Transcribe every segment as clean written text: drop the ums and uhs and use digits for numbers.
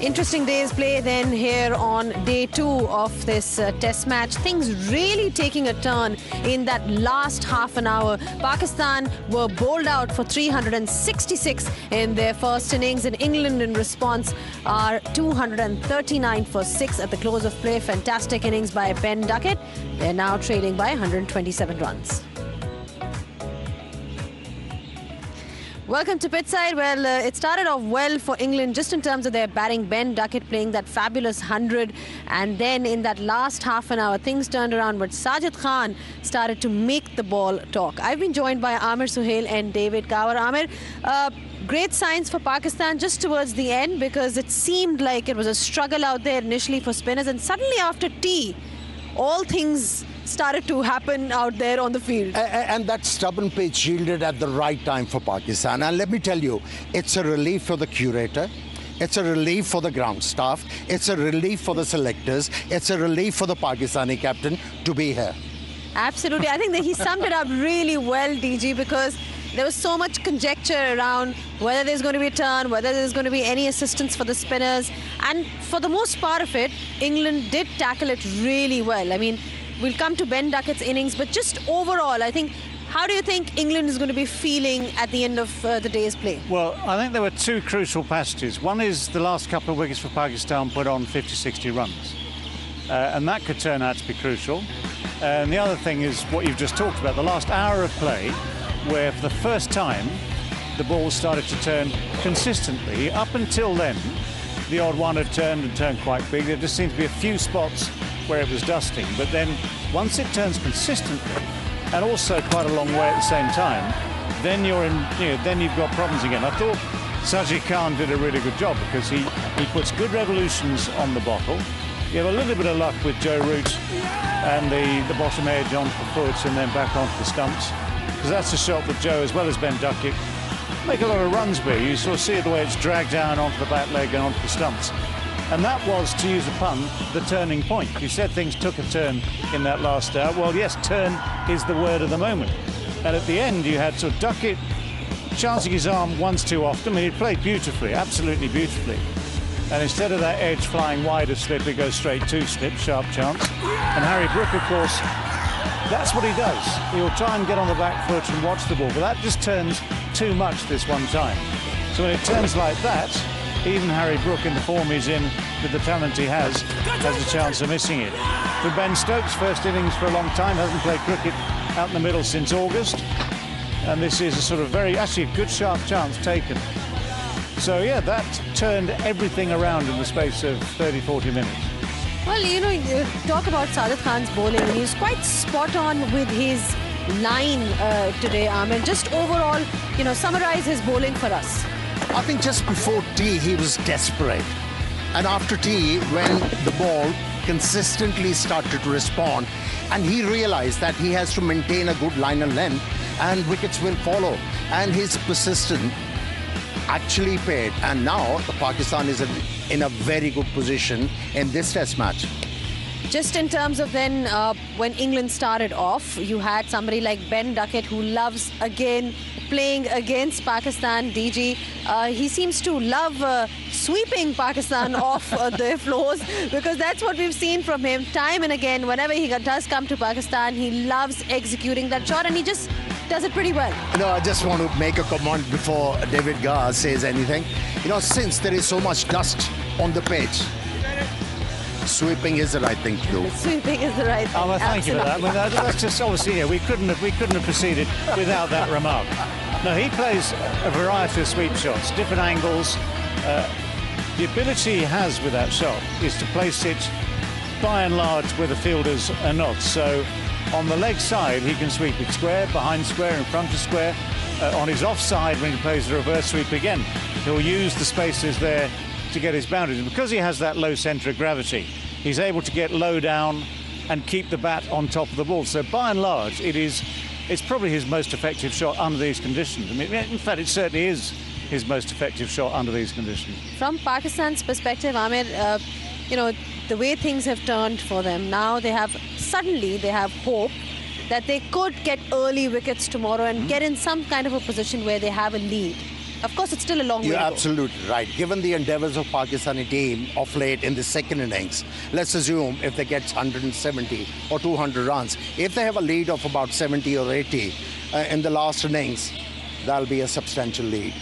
Interesting day's play then here on day 2 of this test match. Things really taking a turn in that last half an hour. Pakistan were bowled out for 366 in their first innings, and England in response are 239 for 6 at the close of play. Fantastic innings by Ben Duckett. They're now trailing by 127 runs. Welcome to Pitchside. Well, it started off well for England just in terms of their batting. Ben Duckett playing that fabulous 100, and then in that last half an hour things turned around, but Sajid Khan started to make the ball talk. I've been joined by Amir Suhail and David Kaur. Amir, great signs for Pakistan just towards the end, because it seemed like it was a struggle out there initially for spinners, and suddenly after tea, all things started to happen out there on the field. And that stubborn pitch yielded at the right time for Pakistan. And let me tell you, it's a relief for the curator. It's a relief for the ground staff. It's a relief for the selectors. It's a relief for the Pakistani captain to be here. Absolutely. I think that he summed it up really well, DG, because there was so much conjecture around whether there's going to be a turn, whether there's going to be any assistance for the spinners. And for the most part of it, England did tackle it really well. I mean, we'll come to Ben Duckett's innings, but just overall, I think, how do you think England is going to be feeling at the end of the day's play? Well, I think there were two crucial passages. One is the last couple of wickets for Pakistan put on 50-60 runs. And that could turn out to be crucial. And the other thing is what you've just talked about, the last hour of play, where for the first time, the ball started to turn consistently. Up until then, the odd one had turned and turned quite big. There just seemed to be a few spots where it was dusting, but then once it turns consistently and also quite a long way at the same time, then then you've got problems again. I thought Sajid Khan did a really good job, because he puts good revolutions on the bottle. You have a little bit of luck with Joe Root and the bottom edge onto the foot and then back onto the stumps, because that's a shot that Joe, as well as Ben Duckett, make a lot of runs by. You sort of see it the way it's dragged down onto the back leg and onto the stumps. And that was, to use a pun, the turning point. You said things took a turn in that last hour. Well, yes, turn is the word of the moment. And at the end, you had sort of Duckett chancing his arm once too often. I mean, he played beautifully, absolutely beautifully. And instead of that edge flying wide of slip, it goes straight to slip, sharp chance. And Harry Brook, of course, that's what he does. He'll try and get on the back foot and watch the ball, but that just turns too much this one time. So when it turns like that, even Harry Brook, in the form he's in, with the talent he has a chance of missing it. For Ben Stokes, first innings for a long time, hasn't played cricket out in the middle since August. And this is a sort of actually a good sharp chance taken. So yeah, that turned everything around in the space of 30-40 minutes. Well, you know, you talk about Sajid Khan's bowling, and he was quite spot on with his line today, Amir. Just overall, you know, summarize his bowling for us. I think just before tea, he was desperate. And after tea, when the ball consistently started to respond, and he realized that he has to maintain a good line and length, and wickets will follow. And his persistence actually paid. And now the Pakistan is in a very good position in this test match. Just in terms of then, when England started off, you had somebody like Ben Duckett, who loves, again, playing against Pakistan, DG. He seems to love sweeping Pakistan off their floors, because that's what we've seen from him time and again. Whenever he does come to Pakistan, he loves executing that shot, and he just does it pretty well. You know, I just want to make a comment before David Gar says anything. You know, since there is so much dust on the pitch, sweeping is the right thing to do. Sweeping is the right thing. Oh, well, thank you for that. I mean, that's just obviously, yeah, we couldn't have proceeded without that remark. No, he plays a variety of sweep shots, different angles. The ability he has with that shot is to place it, by and large, where the fielders are not. So on the leg side, he can sweep it square, behind square, in front of square. On his offside, when he plays the reverse sweep again, he'll use the spaces there to get his boundaries. And because he has that low centre of gravity, he's able to get low down and keep the bat on top of the ball. So by and large, it's probably his most effective shot under these conditions. I mean, in fact, it certainly is his most effective shot under these conditions. From Pakistan's perspective, Amir, you know, the way things have turned for them, now they have hope that they could get early wickets tomorrow and get in some kind of a position where they have a lead. Of course, it's still a long way You're to go. absolutely right. Given the endeavors of Pakistani team of late in the second innings, let's assume if they get 170 or 200 runs, if they have a lead of about 70 or 80 in the last innings, that'll be a substantial lead.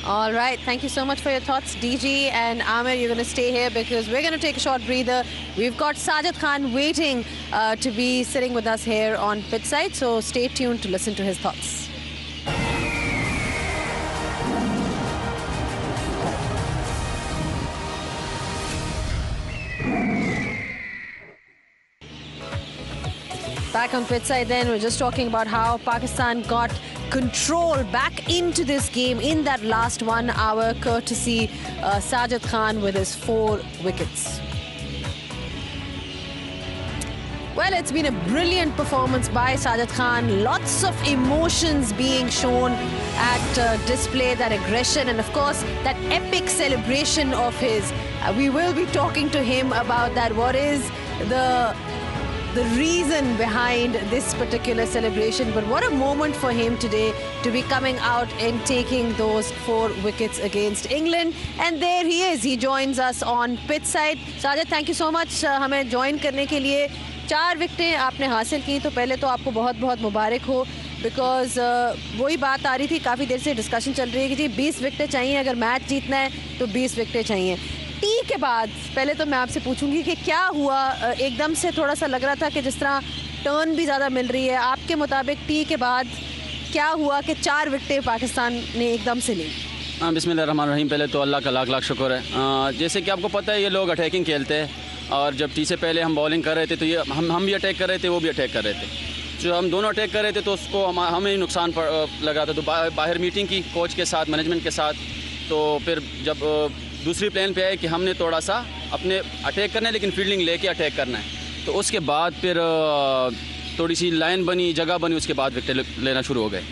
All right, thank you so much for your thoughts, DG and Amir. You're going to stay here because we're going to take a short breather. We've got Sajid Khan waiting to be sitting with us here on Pitchside, so stay tuned to listen to his thoughts. Back on Pitchside then, we're just talking about how Pakistan got control back into this game in that last 1 hour, courtesy Sajid Khan with his 4 wickets. Well, it's been a brilliant performance by Sajid Khan. Lots of emotions being shown at display, that aggression and of course that epic celebration of his. We will be talking to him about that. What is the reason behind this particular celebration? But what a moment for him today to be coming out and taking those 4 wickets against England. And there he is. He joins us on Pitchside. Sajid, thank you so much हमें join करने के लिए. 4 विकेटें आपने हासिल की, तो पहले तो आपको बहुत बहुत मुबारक हो, बिकॉज वही बात आ रही थी, काफ़ी देर से डिस्कशन चल रही है कि जी 20 विकेटें चाहिए, अगर मैच जीतना है तो 20 विकेटें चाहिए. टी के बाद पहले तो मैं आपसे पूछूंगी कि क्या हुआ, एकदम से थोड़ा सा लग रहा था कि जिस तरह टर्न भी ज़्यादा मिल रही है, आपके मुताबिक टी के बाद क्या हुआ कि 4 विकेटें पाकिस्तान ने एकदम से ली? हाँ, बिस्मिल्लाहिर्रहमानिर्रहीम. पहले तो अल्लाह का लाख लाख शुक्र है. जैसे कि आपको पता है ये लोग अटैकिंग खेलते हैं, और जब टी से पहले हम बॉलिंग कर रहे थे तो ये हम भी अटैक कर रहे थे, वो भी अटैक कर रहे थे. जो हम दोनों अटैक कर रहे थे तो उसको हमें ही नुकसान लगा था. तो बाहर मीटिंग की कोच के साथ, मैनेजमेंट के साथ. तो फिर जब दूसरी प्लान पे आए कि हमने थोड़ा सा अपने अटैक करना है लेकिन फील्डिंग लेके अटैक करना है, तो उसके बाद फिर थोड़ी सी लाइन बनी, जगह बनी, उसके बाद विकेट लेना शुरू हो गए.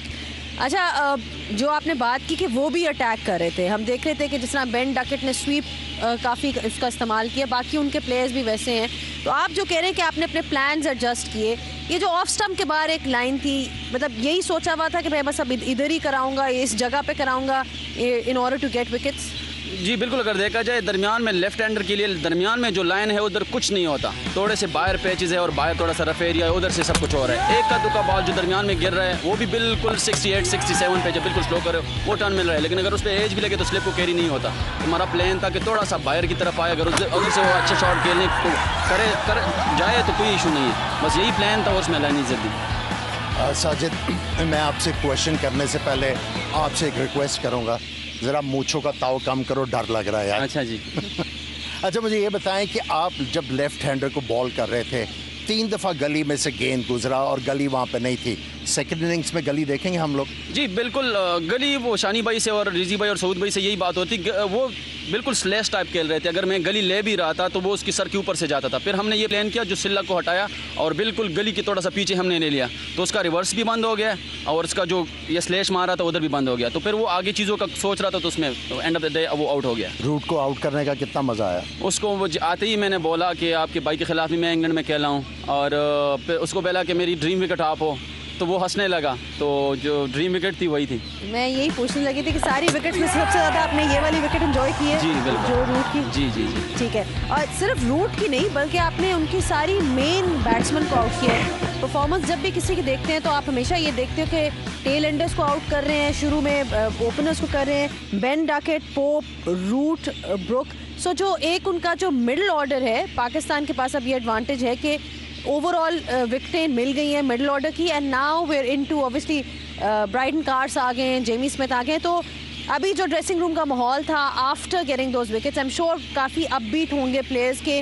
अच्छा, जो आपने बात की कि वो भी अटैक कर रहे थे, हम देख रहे थे कि जिस तरह बेन डकेट ने स्वीप काफ़ी इसका इस्तेमाल किया, बाकी उनके प्लेयर्स भी वैसे हैं. तो आप जो कह रहे हैं कि आपने अपने प्लान्स एडजस्ट किए, ये जो ऑफ स्टम्प के बाहर एक लाइन थी, मतलब यही सोचा हुआ था कि मैं बस अब इधर ही कराऊंगा, इस जगह पे कराऊंगा in order to get wickets? जी बिल्कुल. अगर देखा जाए दरमियान में लेफ्ट हैंडर के लिए दरमियान में जो लाइन है उधर कुछ नहीं होता, थोड़े से बाहर पैचेस है और बाहर थोड़ा सा रफ एरिया है, उधर से सब कुछ हो रहा है. एक का दुका बॉल जो दरमियान में गिर रहा है वो भी बिल्कुल 68 67 पे जब बिल्कुल स्लो करे वो टर्न मिल रहा है, लेकिन अगर उस पर एज भी लगे तो स्लिप को कैरी नहीं होता. तो हमारा प्लान था कि थोड़ा सा बाहर की तरफ आए, अगर उधर से वो अच्छा शॉट खेलने को कर जाए तो कोई इशू नहीं है. बस यही प्लान था, उसमें लाइन इज्जत दी. साजिद, मैं आपसे क्वेश्चन करने से पहले आपसे एक रिक्वेस्ट करूंगा, ज़रा मूंछों का ताव कम करो, डर लग रहा है यार. अच्छा जी. अच्छा, मुझे ये बताएं कि आप जब लेफ्ट हैंडर को बॉल कर रहे थे, 3 दफ़ा गली में से गेंद गुजरा और गली वहाँ पे नहीं थी. सेकंड इनिंग्स में गली देखेंगे हम लोग? जी बिल्कुल. गली वो शानी भाई से और रिजी भाई और सऊद भाई से यही बात होती, वो बिल्कुल स्लैश टाइप खेल रहे थे. अगर मैं गली ले भी रहा था तो वो उसकी सर के ऊपर से जाता था. फिर हमने ये प्लान किया, जो सिल्ला को हटाया और बिल्कुल गली के थोड़ा सा पीछे हमने ले लिया, तो उसका रिवर्स भी बंद हो गया और उसका जो ये स्लैश मारा था उधर भी बंद हो गया. तो फिर वो आगे चीज़ों का सोच रहा था, तो उसमें एंड ऑफ द डे वो आउट हो गया. रूट को आउट करने का कितना मज़ा आया उसको? वो आते ही मैंने बोला कि आपके भाई के खिलाफ ही मैं इंग्लैंड में खेला हूँ, और फिर उसको बोला कि मेरी ड्रीम विकेट आप हो, तो वो हंसने लगा. तो जो ड्रीम विकेट थी वही थी. मैं यही पूछने लगी थी कि सारी विकेट में सबसे ज़्यादा आपने ये वाली विकेट एंजॉय की है? जी बिल्कुल. जो रूट की? जी जी जी. ठीक है. और सिर्फ रूट की नहीं, बल्कि आपने उनकी सारी मेन बैट्समैन को आउट किया है. परफॉर्मेंस जब भी किसी की देखते हैं तो आप हमेशा ये देखते हो कि टेल एंडर्स को आउट कर रहे हैं, शुरू में ओपनर्स को कर रहे हैं, Ben Duckett, Pope, Root, Brook. So जो एक उनका जो मिडिल ऑर्डर है, पाकिस्तान के पास अब ये एडवांटेज है कि ओवरऑल विकेटें मिल गई हैं मिडिल ऑर्डर की. And now we are into obviously Brydon Carse आ गए हैं, जेमी स्मिथ आ गए हैं. तो अभी जो ड्रेसिंग रूम का माहौल था after getting those wickets, I am sure काफ़ी अपबीट होंगे प्लेयर्स के.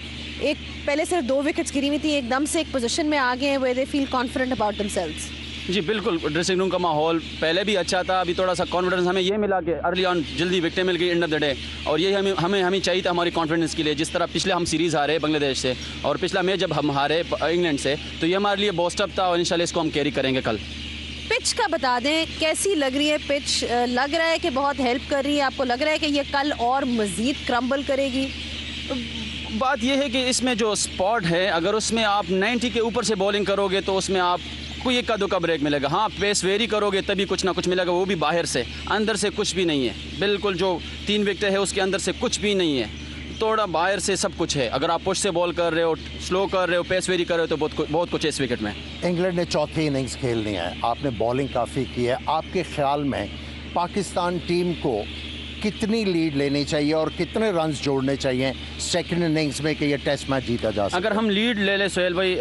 एक पहले सिर्फ 2 विकेट्स गिरी हुई थी, एकदम से एक पोजीशन में आ गए हैं where they feel confident about themselves. जी बिल्कुल. ड्रेसिंग रूम का माहौल पहले भी अच्छा था, अभी थोड़ा सा कॉन्फिडेंस हमें ये मिला कि अर्ली ऑन जल्दी विकेटें मिल गई एंड ऑफ द डे, और ये हमें चाहिए था हमारी कॉन्फिडेंस के लिए. जिस तरह पिछले हम सीरीज़ हारे बांग्लादेश से और पिछला मैच जब हम हारे इंग्लैंड से, तो ये हमारे लिए बूस्ट अप था और इंशाल्लाह इसको हम कैरी करेंगे कल. पिच का बता दें, कैसी लग रही है पिच? लग रहा है कि बहुत हेल्प कर रही है? आपको लग रहा है कि ये कल और मज़ीद क्रम्बल करेगी? बात यह है कि इसमें जो स्पॉट है, अगर उसमें आप 90 के ऊपर से बॉलिंग करोगे तो उसमें आप कोई एक का ब्रेक मिलेगा। हाँ, पेस वेरी करोगे तभी कुछ ना कुछ मिलेगा, वो भी बाहर से, अंदर से कुछ भी नहीं है। बिल्कुल जो 3 विकेट है उसके अंदर से कुछ भी नहीं है, थोड़ा बाहर से सब कुछ है। अगर आप पुश से बॉल कर रहे हो, स्लो कर रहे हो, पेस वेरी कर रहे हो तो बहुत कुछ है इस विकेट में। इंग्लैंड ने चौथी इनिंग्स खेलनी है, आपने बॉलिंग काफ़ी की है। आपके ख्याल में पाकिस्तान टीम को कितनी लीड लेनी चाहिए और कितने रन्स जोड़ने चाहिए सेकंड इनिंग्स में कि ये टेस्ट मैच जीता जा सके? अगर हम लीड ले लें सोहेल भाई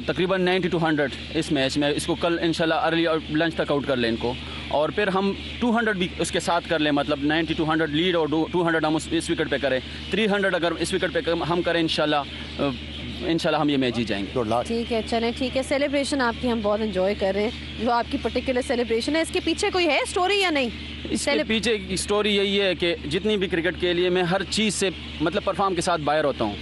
तकरीबन 90 to 100 इस मैच में, इसको कल इंशाल्लाह अर्ली और लंच तक आउट कर लें इनको, और फिर हम 200 भी उसके साथ कर लें, मतलब 90 to 100 लीड और 200 हम इस विकेट पे करें, 300 अगर इस विकेट पे हम करें इंशाल्लाह हम ये मैच जीत जाएंगे। ठीक है, चलें ठीक है। सेलिब्रेशन आपकी हम बहुत एंजॉय कर रहे हैं, जो आपकी पर्टिकुलर सेलिब्रेशन है, इसके पीछे कोई है स्टोरी या नहीं? इसके पीछे की स्टोरी यही है कि जितनी भी क्रिकेट के लिए मैं हर चीज़ से मतलब परफॉर्म के साथ बाहर होता हूँ।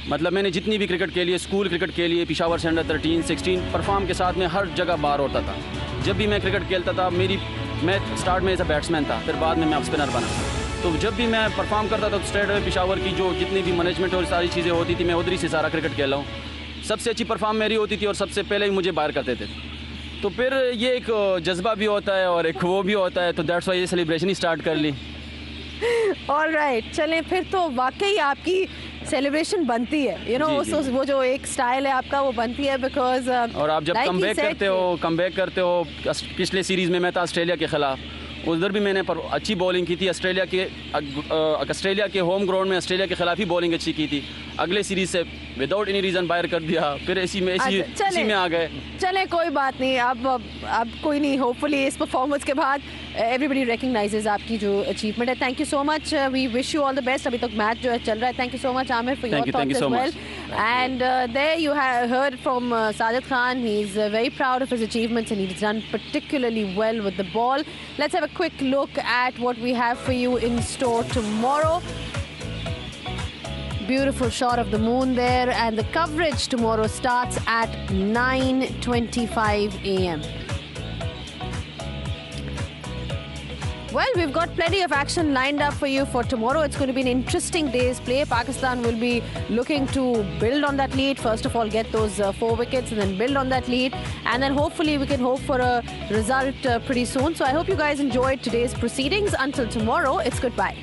मतलब मैंने जितनी भी क्रिकेट के लिए, स्कूल क्रिकेट के लिए, पिशावर से अंडर 13, 16 परफॉर्म के साथ में हर जगह बाहर होता था। जब भी मैं क्रिकेट खेलता था, मैं स्टार्ट में एज अ बैट्समैन था, फिर बाद में मैं स्पिनर बना। तो जब भी मैं परफॉर्म करता था तो स्टेट पिशावर की जो जितनी भी मैनेजमेंट और सारी चीज़ें होती थी, मैं उधर ही से सारा क्रिकेट खेला हूँ। सबसे अच्छी परफॉर्म मेरी होती थी और सबसे पहले ही मुझे बाहर करते थे। तो फिर ये एक जज्बा भी होता है और एक वो भी होता है, तो दैट्स वाई ये सेलिब्रेशन ही स्टार्ट कर ली। ऑलराइट, चलें फिर तो वाकई आपकी सेलिब्रेशन बनती है, यू नो, वो जो एक स्टाइल है आपका वो बनती है, बिकॉज और आप जब कमबैक करते हो पिछले सीरीज़ में मैं था ऑस्ट्रेलिया के खिलाफ, उधर भी मैंने अच्छी बॉलिंग की थी। ऑस्ट्रेलिया के होम ग्राउंड में ऑस्ट्रेलिया के खिलाफ ही बॉलिंग अच्छी की थी। अगले सीरीज से विदाउट एनी रीज़न बाहर कर दिया, फिर इसी में आ गए। चले कोई बात नहीं, अब कोई नहीं, होपफुली इस परफॉर्मेंस के बाद एवरीबडी रिकग्नाइजेज आपकी जो अचीवमेंट है। Thank you so much, we wish you all the best. अभी तक मैच जो है चल रहा है। Thank you so much Aamir for your thoughts as well. And there you have heard from Sajid Khan, he is very proud of his achievements and he has done particularly well with the ball. Let's have a quick look at what we have for you in store tomorrow. Beautiful shot of the moon there, and the coverage tomorrow starts at 9:25 a.m. Well, we've got plenty of action lined up for you for tomorrow. It's going to be an interesting day's play. Pakistan will be looking to build on that lead. First of all, get those 4 wickets and then build on that lead. And then hopefully we can hope for a result pretty soon. So I hope you guys enjoyed today's proceedings. Until tomorrow, it's goodbye.